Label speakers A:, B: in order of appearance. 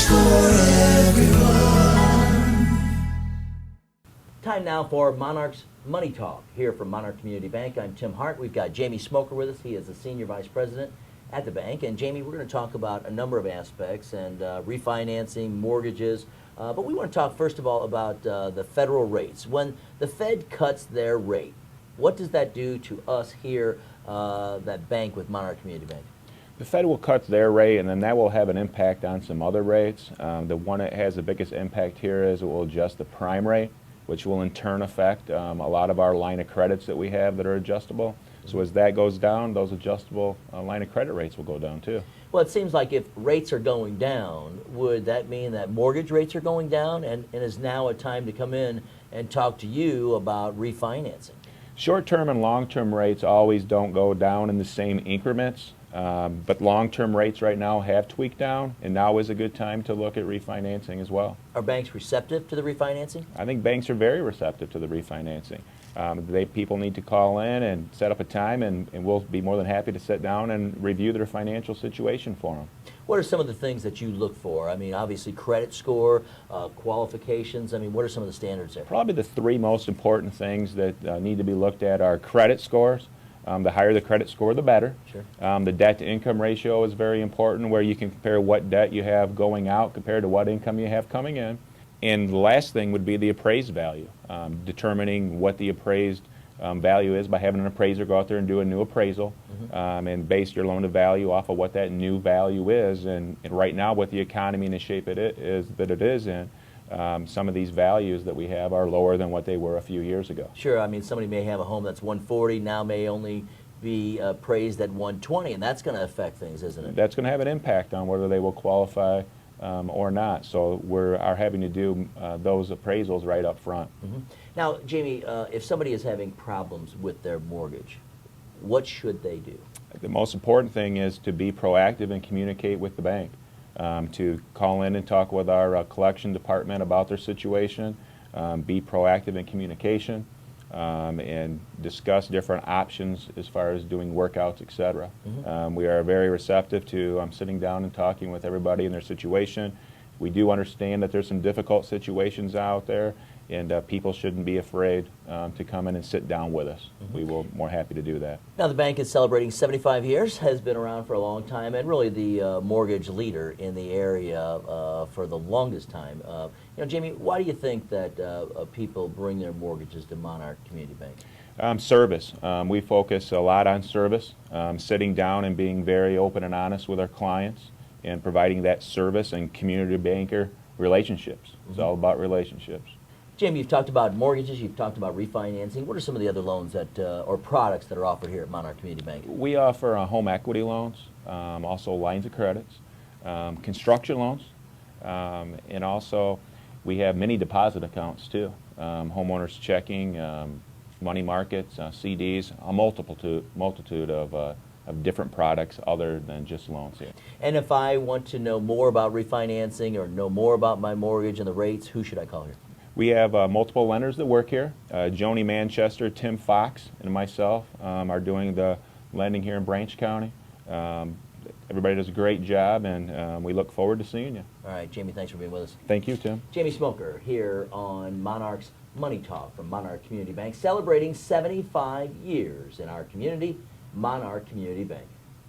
A: for everyone.
B: Time now for Monarch's Money Talk. Here from Monarch Community Bank, I'm Tim Hart. We've got Jamie Smoker with us. He is the Senior Vice President at the bank. And Jamie, we're going to talk about a number of aspects and refinancing, mortgages. But we want to talk first of all about the federal rates. When the Fed cuts their rate, what does that do to us here that bank with Monarch Community Bank?
C: The Fed will cut their rate, and then that will have an impact on some other rates. The one that has the biggest impact here is it will adjust the prime rate, which will in turn affect a lot of our line of credits that we have that are adjustable. So as that goes down, those adjustable line of credit rates will go down too.
B: Well, it seems like if rates are going down, would that mean that mortgage rates are going down, and is now a time to come in and talk to you about refinancing?
C: Short-term and long-term rates always don't go down in the same increments, but long-term rates right now have tweaked down, and now is a good time to look at refinancing as well.
B: Are banks receptive to the refinancing?
C: I think banks are very receptive to the refinancing. People need to call in and set up a time, and we'll be more than happy to sit down and review their financial situation for them.
B: What are some of the things that you look for? I mean, obviously credit score, qualifications. I mean, what are some of the standards there?
C: Probably the three most important things that need to be looked at are credit scores. The higher the credit score, the better.
B: Sure.
C: The debt-to-income ratio is very important, where you can compare what debt you have going out compared to what income you have coming in. And the last thing would be the appraised value, determining what the appraised value is by having an appraiser go out there and do a new appraisal, and base your loan-to-value off of what that new value is. And right now, with the economy in the shape it is in, some of these values that we have are lower than what they were a few years ago.
B: Sure. I mean, somebody may have a home that's 140, now may only be appraised at 120, and that's going to affect things, isn't it?
C: That's going to have an impact on whether they will qualify or not. So we are having to do those appraisals right up front.
B: Now, Jamie, if somebody is having problems with their mortgage, what should they do?
C: The most important thing is to be proactive and communicate with the bank. To call in and talk with our collection department about their situation, be proactive in communication, and discuss different options as far as doing workouts, etc. We are very receptive to sitting down and talking with everybody in their situation. We do understand that there's some difficult situations out there, and people shouldn't be afraid to come in and sit down with us. We will be more happy to do that.
B: Now, the bank is celebrating 75 years, has been around for a long time, and really the mortgage leader in the area for the longest time. You know, Jamie, why do you think that people bring their mortgages to Monarch Community Bank?
C: Service. We focus a lot on service, sitting down and being very open and honest with our clients, and providing that service and community banker relationships. It's all about relationships.
B: Jamie, you've talked about mortgages, you've talked about refinancing. What are some of the other loans that, or products that are offered here at Monarch Community Bank?
C: We offer home equity loans, also lines of credits, construction loans, and also we have many deposit accounts too. Homeowners checking, money markets, CDs, a multitude of different products other than just loans here.
B: And if I want to know more about refinancing or know more about my mortgage and the rates, who should I call here?
C: We have multiple lenders that work here. Joni Manchester, Tim Fox, and myself are doing the lending here in Branch County. Everybody does a great job, and we look forward to seeing you.
B: All right, Jamie, thanks for being with us.
C: Thank you, Tim.
B: Jamie Smoker here on Monarch's Money Talk from Monarch Community Bank, celebrating 75 years in our community, Monarch Community Bank.